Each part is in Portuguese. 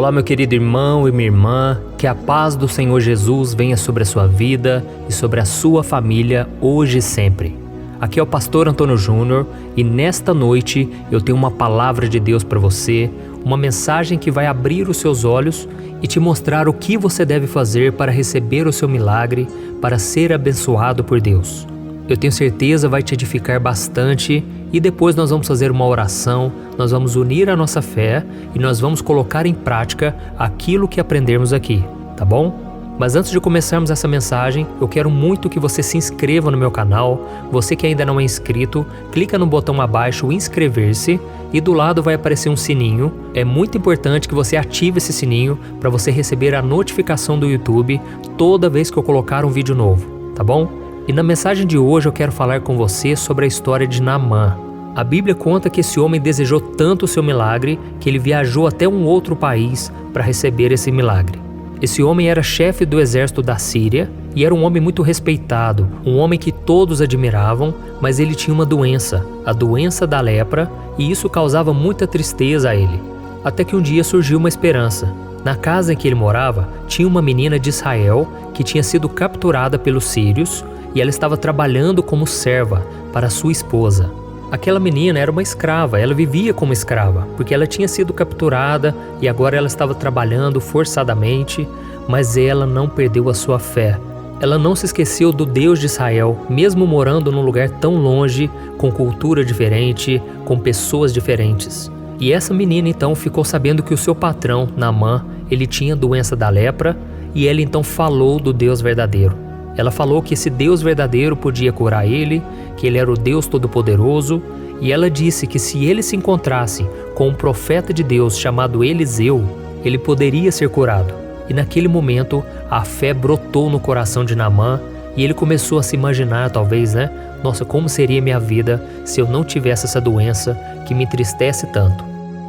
Olá, meu querido irmão e minha irmã, que a paz do Senhor Jesus venha sobre a sua vida e sobre a sua família hoje e sempre. Aqui é o pastor Antônio Júnior e nesta noite eu tenho uma palavra de Deus para você, uma mensagem que vai abrir os seus olhos e te mostrar o que você deve fazer para receber o seu milagre, para ser abençoado por Deus. Eu tenho certeza vai te edificar bastante e depois nós vamos fazer uma oração, nós vamos unir a nossa fé e nós vamos colocar em prática aquilo que aprendemos aqui, tá bom? Mas antes de começarmos essa mensagem, eu quero muito que você se inscreva no meu canal. Você que ainda não é inscrito, clica no botão abaixo inscrever-se e do lado vai aparecer um sininho. É muito importante que você ative esse sininho para você receber a notificação do YouTube toda vez que eu colocar um vídeo novo, tá bom? E na mensagem de hoje eu quero falar com você sobre a história de Naamã. A Bíblia conta que esse homem desejou tanto o seu milagre que ele viajou até um outro país para receber esse milagre. Esse homem era chefe do exército da Síria e era um homem muito respeitado, um homem que todos admiravam, mas ele tinha uma doença, a doença da lepra, e isso causava muita tristeza a ele. Até que um dia surgiu uma esperança. Na casa em que ele morava, tinha uma menina de Israel que tinha sido capturada pelos sírios e ela estava trabalhando como serva para sua esposa. Aquela menina era uma escrava, ela vivia como escrava, porque ela tinha sido capturada e agora ela estava trabalhando forçadamente, mas ela não perdeu a sua fé. Ela não se esqueceu do Deus de Israel, mesmo morando num lugar tão longe, com cultura diferente, com pessoas diferentes. E essa menina então ficou sabendo que o seu patrão, Naamã, ele tinha doença da lepra e ela então falou do Deus verdadeiro. Ela falou que esse Deus verdadeiro podia curar ele, que ele era o Deus Todo-Poderoso, e ela disse que se ele se encontrasse com um profeta de Deus chamado Eliseu, ele poderia ser curado. E naquele momento, a fé brotou no coração de Naamã e ele começou a se imaginar, talvez, Nossa, como seria minha vida se eu não tivesse essa doença que me entristece tanto?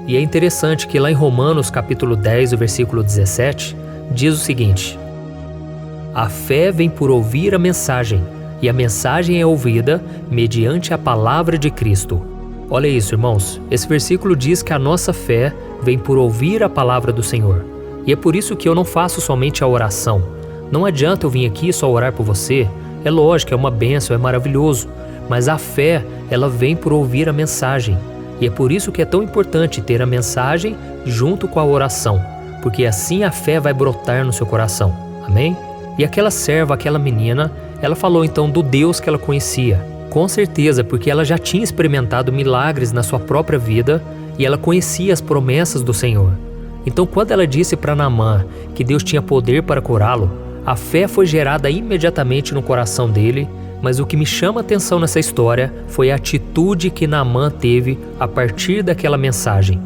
E é interessante que lá em Romanos capítulo 10, o versículo 17, diz o seguinte: a fé vem por ouvir a mensagem, e a mensagem é ouvida mediante a palavra de Cristo. Olha isso, irmãos. Esse versículo diz que a nossa fé vem por ouvir a palavra do Senhor. E é por isso que eu não faço somente a oração. Não adianta eu vir aqui só orar por você. É lógico, é uma bênção, é maravilhoso. Mas a fé, ela vem por ouvir a mensagem. E é por isso que é tão importante ter a mensagem junto com a oração. Porque assim a fé vai brotar no seu coração. Amém? E aquela serva, aquela menina, ela falou então do Deus que ela conhecia. Com certeza, porque ela já tinha experimentado milagres na sua própria vida e ela conhecia as promessas do Senhor. Então quando ela disse para Naamã que Deus tinha poder para curá-lo, a fé foi gerada imediatamente no coração dele, mas o que me chama a atenção nessa história foi a atitude que Naamã teve a partir daquela mensagem.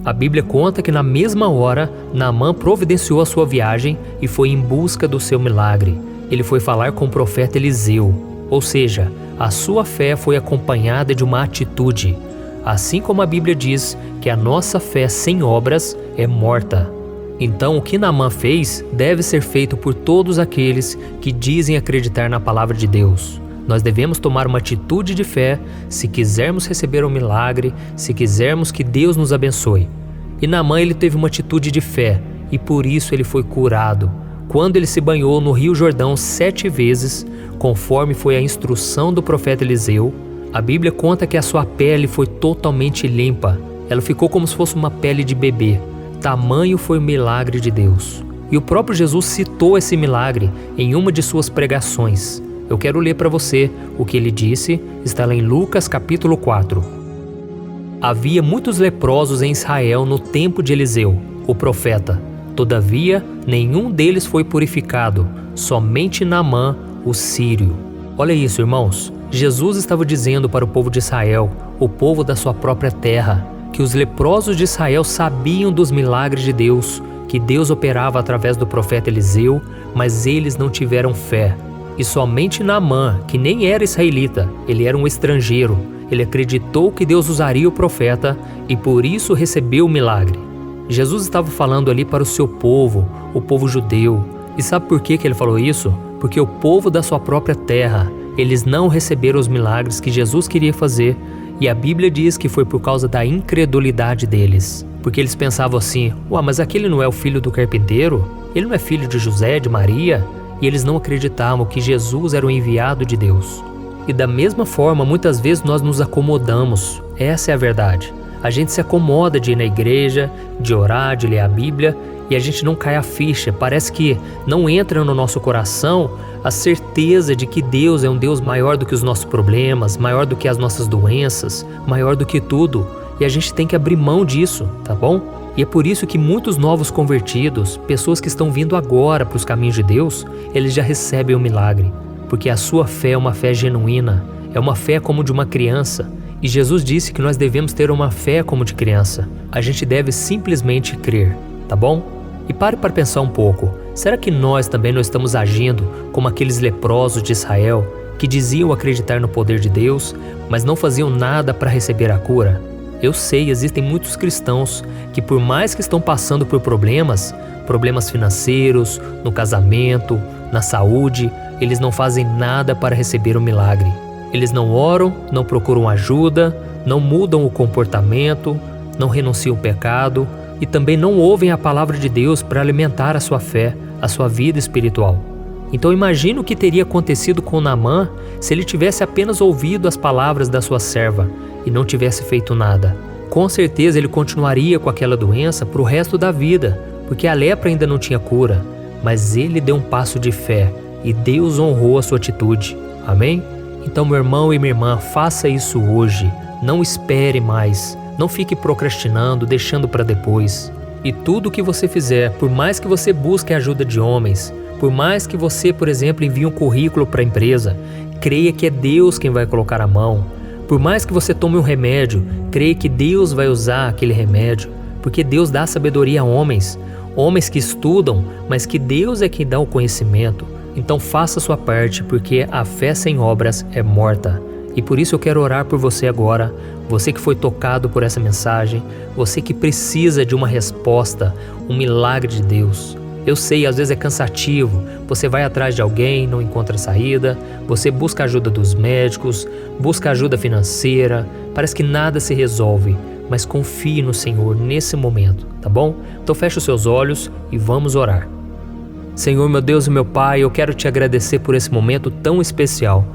A Bíblia conta que na mesma hora, Naamã providenciou a sua viagem e foi em busca do seu milagre. Ele foi falar com o profeta Eliseu, ou seja, a sua fé foi acompanhada de uma atitude. Assim como a Bíblia diz que a nossa fé sem obras é morta. Então o que Naamã fez deve ser feito por todos aqueles que dizem acreditar na palavra de Deus. Nós devemos tomar uma atitude de fé se quisermos receber um milagre, se quisermos que Deus nos abençoe. E Naamã ele teve uma atitude de fé e por isso ele foi curado. Quando ele se banhou no Rio Jordão 7 vezes, conforme foi a instrução do profeta Eliseu, a Bíblia conta que a sua pele foi totalmente limpa. Ela ficou como se fosse uma pele de bebê. Tamanho foi o milagre de Deus. E o próprio Jesus citou esse milagre em uma de suas pregações. Eu quero ler para você o que ele disse, está lá em Lucas capítulo 4. Havia muitos leprosos em Israel no tempo de Eliseu, o profeta. Todavia, nenhum deles foi purificado, somente Naamã, o sírio. Olha isso, irmãos. Jesus estava dizendo para o povo de Israel, o povo da sua própria terra, que os leprosos de Israel sabiam dos milagres de Deus, que Deus operava através do profeta Eliseu, mas eles não tiveram fé. E somente Naamã, que nem era israelita, ele era um estrangeiro, ele acreditou que Deus usaria o profeta e por isso recebeu o milagre. Jesus estava falando ali para o seu povo, o povo judeu. E sabe por que ele falou isso? Porque o povo da sua própria terra, eles não receberam os milagres que Jesus queria fazer E a Bíblia diz que foi por causa da incredulidade deles. Porque eles pensavam assim: mas aquele não é o filho do carpinteiro? Ele não é filho de José, de Maria? E eles não acreditavam que Jesus era o enviado de Deus. E da mesma forma, muitas vezes nós nos acomodamos. Essa é a verdade. A gente se acomoda de ir na igreja, de orar, de ler a Bíblia, e a gente não cai a ficha. Parece que não entra no nosso coração a certeza de que Deus é um Deus maior do que os nossos problemas, maior do que as nossas doenças, maior do que tudo. E a gente tem que abrir mão disso, tá bom? E é por isso que muitos novos convertidos, pessoas que estão vindo agora para os caminhos de Deus, eles já recebem o milagre. Porque a sua fé é uma fé genuína, é uma fé como de uma criança. E Jesus disse que nós devemos ter uma fé como de criança. A gente deve simplesmente crer, tá bom? E pare para pensar um pouco. Será que nós também não estamos agindo como aqueles leprosos de Israel que diziam acreditar no poder de Deus, mas não faziam nada para receber a cura? Eu sei, existem muitos cristãos que, por mais que estão passando por problemas financeiros, no casamento, na saúde, eles não fazem nada para receber o milagre. Eles não oram, não procuram ajuda, não mudam o comportamento, não renunciam ao pecado e também não ouvem a palavra de Deus para alimentar a sua fé, a sua vida espiritual. Então imagina o que teria acontecido com Naamã se ele tivesse apenas ouvido as palavras da sua serva e não tivesse feito nada. Com certeza ele continuaria com aquela doença para o resto da vida, porque a lepra ainda não tinha cura. Mas ele deu um passo de fé e Deus honrou a sua atitude. Amém? Então, meu irmão e minha irmã, faça isso hoje. Não espere mais. Não fique procrastinando, deixando para depois. E tudo o que você fizer, por mais que você busque a ajuda de homens, por mais que você, por exemplo, envie um currículo para a empresa, creia que é Deus quem vai colocar a mão. Por mais que você tome um remédio, creia que Deus vai usar aquele remédio, porque Deus dá sabedoria a homens que estudam, mas que Deus é quem dá o conhecimento. Então faça a sua parte, porque a fé sem obras é morta. E por isso eu quero orar por você agora, você que foi tocado por essa mensagem, você que precisa de uma resposta, um milagre de Deus. Eu sei, às vezes é cansativo, você vai atrás de alguém, não encontra saída, você busca a ajuda dos médicos, busca ajuda financeira, parece que nada se resolve, mas confie no Senhor nesse momento, tá bom? Então feche os seus olhos e vamos orar. Senhor, meu Deus e meu Pai, eu quero te agradecer por esse momento tão especial.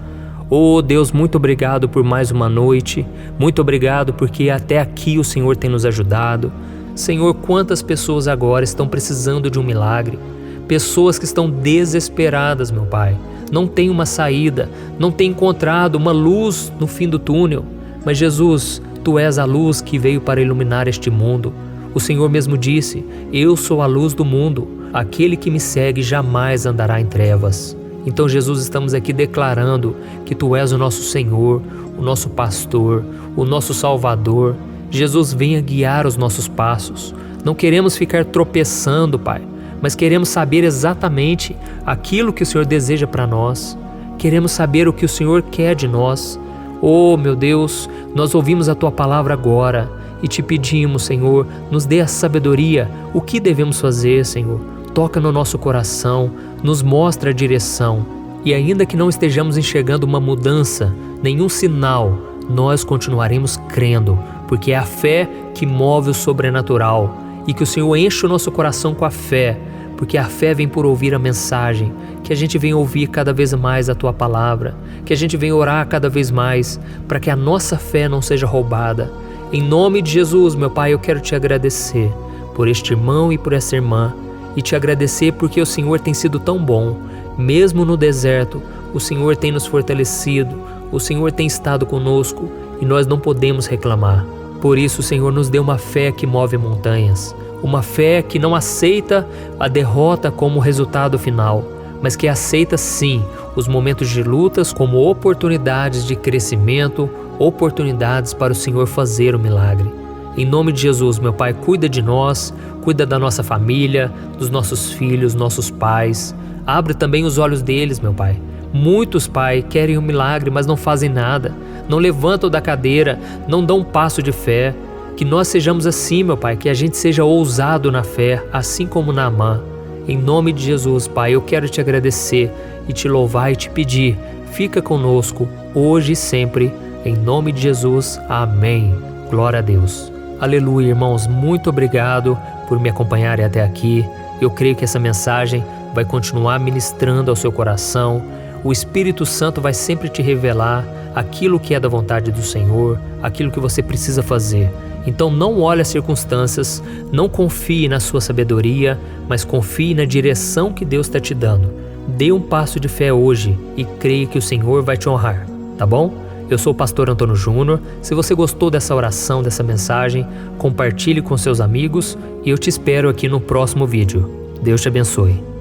Oh Deus, muito obrigado por mais uma noite, muito obrigado porque até aqui o Senhor tem nos ajudado. Senhor, quantas pessoas agora estão precisando de um milagre, pessoas que estão desesperadas, meu Pai, não tem uma saída, não tem encontrado uma luz no fim do túnel, mas Jesus, Tu és a luz que veio para iluminar este mundo. O Senhor mesmo disse: eu sou a luz do mundo, aquele que me segue jamais andará em trevas. Então, Jesus, estamos aqui declarando que Tu és o nosso Senhor, o nosso pastor, o nosso Salvador. Jesus, venha guiar os nossos passos. Não queremos ficar tropeçando, Pai, mas queremos saber exatamente aquilo que o Senhor deseja para nós. Queremos saber o que o Senhor quer de nós. Oh, meu Deus, nós ouvimos a Tua palavra agora e Te pedimos, Senhor, nos dê a sabedoria, o que devemos fazer, Senhor. Toca no nosso coração, nos mostra a direção. E ainda que não estejamos enxergando uma mudança, nenhum sinal, nós continuaremos crendo, porque é a fé que move o sobrenatural. E que o Senhor enche o nosso coração com a fé, porque a fé vem por ouvir a mensagem, que a gente venha ouvir cada vez mais a Tua palavra, que a gente venha orar cada vez mais, para que a nossa fé não seja roubada. Em nome de Jesus, meu Pai, eu quero Te agradecer por este irmão e por essa irmã, e Te agradecer porque o Senhor tem sido tão bom. Mesmo no deserto, o Senhor tem nos fortalecido, o Senhor tem estado conosco e nós não podemos reclamar. Por isso, Senhor, nos dê uma fé que move montanhas, uma fé que não aceita a derrota como resultado final, mas que aceita sim os momentos de lutas como oportunidades de crescimento, oportunidades para o Senhor fazer o milagre. Em nome de Jesus, meu Pai, cuida de nós, cuida da nossa família, dos nossos filhos, nossos pais. Abre também os olhos deles, meu Pai. Muitos, Pai, querem um milagre, mas não fazem nada. Não levantam da cadeira, não dão um passo de fé. Que nós sejamos assim, meu Pai, que a gente seja ousado na fé, assim como Naamã. Em nome de Jesus, Pai, eu quero Te agradecer e Te louvar e Te pedir. Fica conosco, hoje e sempre. Em nome de Jesus, amém. Glória a Deus. Aleluia, irmãos, muito obrigado por me acompanharem até aqui. Eu creio que essa mensagem vai continuar ministrando ao seu coração. O Espírito Santo vai sempre te revelar aquilo que é da vontade do Senhor, aquilo que você precisa fazer. Então não olhe as circunstâncias, não confie na sua sabedoria, mas confie na direção que Deus está te dando. Dê um passo de fé hoje e creia que o Senhor vai te honrar, tá bom? Eu sou o pastor Antônio Júnior. Se você gostou dessa oração, dessa mensagem, compartilhe com seus amigos e eu te espero aqui no próximo vídeo. Deus te abençoe.